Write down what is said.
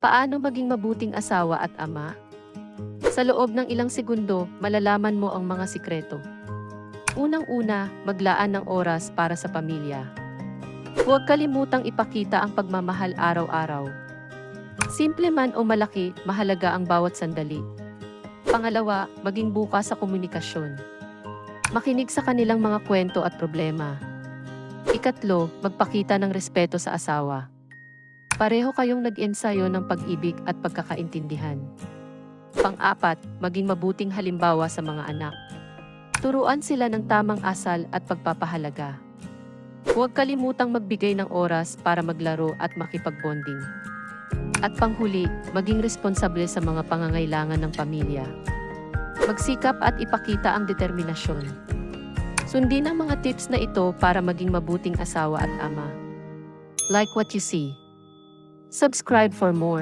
Paano maging mabuting asawa at ama? Sa loob ng ilang segundo, malalaman mo ang mga sikreto. Unang-una, maglaan ng oras para sa pamilya. Huwag kalimutang ipakita ang pagmamahal araw-araw. Simple man o malaki, mahalaga ang bawat sandali. Pangalawa, maging bukas sa komunikasyon. Makinig sa kanilang mga kwento at problema. Ikatlo, magpakita ng respeto sa asawa. Pareho kayong nag-ensayo ng pag-ibig at pagkakaintindihan. Pang-apat, maging mabuting halimbawa sa mga anak. Turuan sila ng tamang asal at pagpapahalaga. Huwag kalimutang magbigay ng oras para maglaro at makipag-bonding. At panghuli, maging responsable sa mga pangangailangan ng pamilya. Magsikap at ipakita ang determinasyon. Sundin ang mga tips na ito para maging mabuting asawa at ama. Like what you see. Subscribe for more.